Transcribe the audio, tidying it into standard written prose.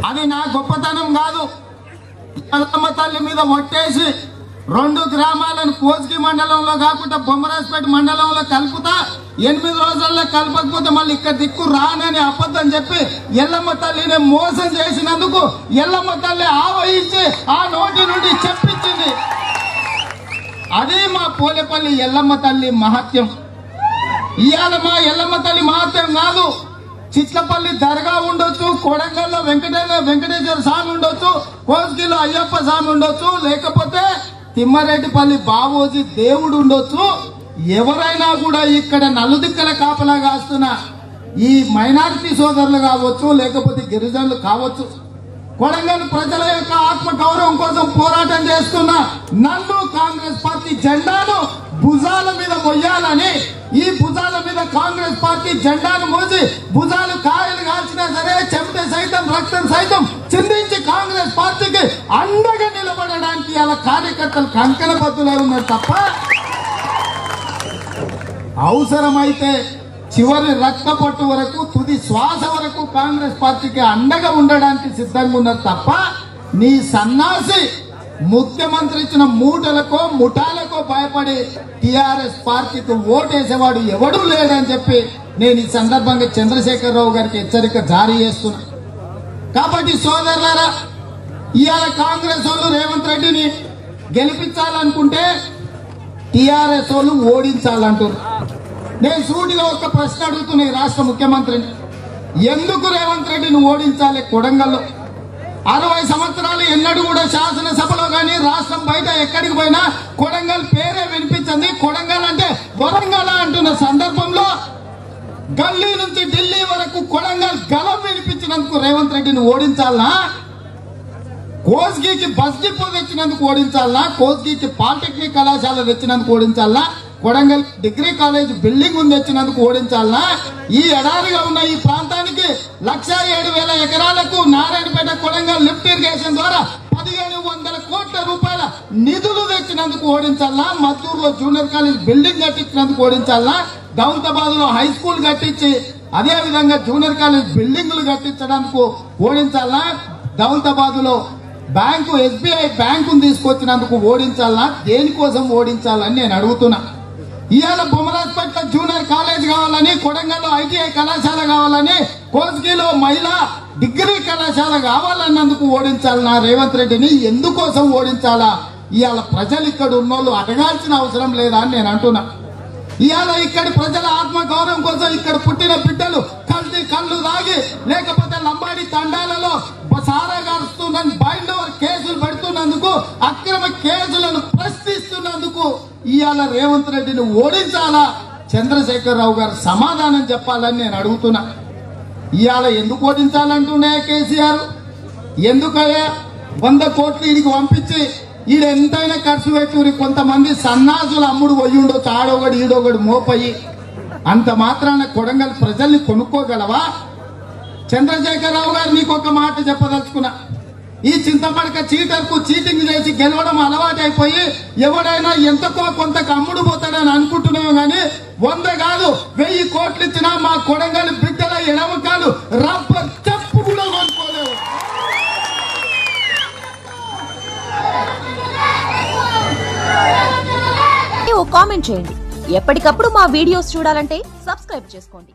అది నా గొప్పతనం కాదు. ఎల్లమ్మ తల్లి మీద ఒట్టేసి 2 గ్రామాలను కోస్గి మండలంలో కాకుండా బొమ్మరాజ్పేట మండలంలో కలుపుతా 8 రోజుల్లో కలపకపోతే మళ్ళీ ఇక్కడ దిక్కు రానని అబద్ధం చెప్పి ఎల్లమ్మ తల్లిని మోసం చేసినందుకు ఎల్లమ్మ తల్లి ఆవహించి ఆ నోటి నుండి చెప్పించింది. అది మా పోలేపల్లి ఎల్లమ్మ తల్లి మహత్యం. ఇవాళ మా ఎల్లమ్మ తల్లి మహత్యం కాదు. చిట్లపల్లి దర్గా ఉండొచ్చు, కొడంగల్లో వెంకటేశ్వర స్వామి ఉండొచ్చు, కోస్గిలో అయ్యప్ప స్వామి ఉండొచ్చు, లేకపోతే తిమ్మారెడ్డిపల్లి బావోజీ దేవుడు ఉండొచ్చు. ఎవరైనా కూడా ఇక్కడ నలుదిక్కల కాపలా కాస్తున్న ఈ మైనారిటీ సోదరులు కావచ్చు, లేకపోతే గిరిజనులు కావచ్చు, కొడంగల్ ప్రజల యొక్క ఆత్మ గౌరవం కోసం పోరాటం చేస్తున్న నన్ను కాంగ్రెస్ పార్టీ జెండాను భుజాల మీద మొయ్యాలని, ఈ భుజాల మీద కాంగ్రెస్ పార్టీ జెండాను మోసి భుజాలు కాయలు కాల్చినా సరే చెమట సైతం రక్తం సైతం చిందించి కాంగ్రెస్ పార్టీకి అండగా నిలబడడానికి అలా కార్యకర్తలు కంకణబద్దులై ఉన్నారు తప్ప అవసరమైతే చివరి రక్త పట్టు వరకు తుది శ్వాస వరకు కాంగ్రెస్ పార్టీకి అండగా ఉండడానికి సిద్ధంగా ఉన్నారు తప్ప నీ సన్నాసి ముఖ్యమంత్రి ఇచ్చిన మూటలకో ముఠాలకో భయపడి టిఆర్ఎస్ పార్టీకి ఓటేసేవాడు ఎవడూ లేడని చెప్పి నేను ఈ సందర్భంగా చంద్రశేఖరరావు గారికి హెచ్చరిక జారీ చేస్తున్నా. కాబట్టి సోదరులారా, ఇవాళ కాంగ్రెస్ వాళ్ళు రేవంత్ రెడ్డిని గెలిపించాలనుకుంటే టిఆర్ఎస్ వాళ్ళు ఓడించాలంటారు. నేను సూటిగా ఒక ప్రశ్న అడుగుతున్నా ఈ రాష్ట్ర ముఖ్యమంత్రిని, ఎందుకు రేవంత్ రెడ్డిని ఓడించాలి? కొడంగల్లో 60 సంవత్సరాలు ఎన్నడూ కూడా శాసనసభలో గాని రాష్ట్రం బయట ఎక్కడికి పోయినా కొడంగల్ పేరే వినిపించింది. కొడంగల్ అంటే వరంగల్ అంటున్న సందర్భంలో గల్లీ నుంచి ఢిల్లీ వరకు కొడంగల్ గలం వినిపించినందుకు రేవంత్ రెడ్డిని ఓడించాలనా? కోస్గికి బస్ డిపో తెచ్చినందుకు ఓడించాలనా? కోస్గికి పాలిటెక్నిక్ కళాశాల తెచ్చినందుకు ఓడించాలనా? కొడంగల్ డిగ్రీ కాలేజ్ బిల్డింగ్ తెచ్చినందుకు ఓడించాలనా? ఈ ఎడారిగా ఉన్న ఈ ప్రాంతానికి 1,07,000 ఎకరాలకు నారాయణపేట కొడంగల్ లిఫ్ట్ ఇరిగేషన్ ద్వారా 1,500 కోట్ల రూపాయల నిధులు తెచ్చినందుకు ఓడించాలనా? మద్దూరులో జూనియర్ కాలేజ్ బిల్డింగ్ కట్టించినందుకు ఓడించాలనా? దౌలతాబాద్ లో హై స్కూల్ కట్టించి అదే విధంగా జూనియర్ కాలేజ్ బిల్డింగ్లు కట్టించడానికి ఓడించాలనా? దౌలతాబాద్ లో బ్యాంకు ఎస్బీఐ బ్యాంకును తీసుకొచ్చినందుకు ఓడించాలనా? దేనికోసం ఓడించాలని నేను అడుగుతున్నా. ఇవాళ బొమ్మరాజ్పేట జూనియర్ కాలేజ్ కావాలని, కొడంగల్లో ఐటీఐ కళాశాల కావాలని, కోస్గిలో మహిళా డిగ్రీ కళాశాల కావాలన్నందుకు ఓడించాలనా రేవంత్ రెడ్డిని? ఎందుకోసం ఓడించాలా? ఇవాళ ప్రజలు ఇక్కడ ఉన్నోళ్ళు అడగాల్సిన అవసరం లేదా అని నేను అంటున్నా. ఇవాళ ఇక్కడి ప్రజల ఆత్మ గౌరవం కోసం ఇక్కడ పుట్టిన బిడ్డలు కళ్ళు తాగి లేకపోతే లంబాడి తండాలలో సారాగారుస్తున్న బైండ్ ఓవర్ కేసులు పెడుతున్నందుకు, అక్రమ కేసులను ప్రశ్నిస్తున్నందుకు ఇవాళ రేవంత్ రెడ్డిని ఓడించాలా? చంద్రశేఖరరావు గారు సమాధానం చెప్పాలని నేను అడుగుతున్నా. ఇవాళ ఎందుకు ఓడించాలంటున్నా కేసీఆర్? ఎందుకయ్యా 100 కోట్లు ఈడికి పంపించి ఈడ ఎంతైనా ఖర్చు పెట్టుకుని కొంతమంది సన్నాసులు అమ్ముడు పోయి ఉండొచ్చు, ఆడొకడు ఈడొకడు మోపయ్యి. అంత మాత్రాన కొడంగల్ ప్రజల్ని కొనుక్కోగలవా? చంద్రశేఖరరావు గారు నీకు ఒక మాట చెప్పదలుచుకున్నా. ఈ చింతపడక చీటర్కు చీటింగ్ చేసి గెలవడం అలవాటైపోయి ఎవడైనా ఎంతకో కొంతకు అమ్ముడు పోతాడని అనుకుంటున్నావు గానీ 100 కాదు 1000 కోట్లు ఇచ్చినా మా కొడంగల్ బిడ్డల ఎడమకాలు రబ్బర్ చెప్పు కూడా కొనుక్కోలేవు. కామెంట్ చేయండి. ఎప్పటికప్పుడు మా వీడియోస్ చూడాలంటే సబ్స్క్రైబ్ చేసుకోండి.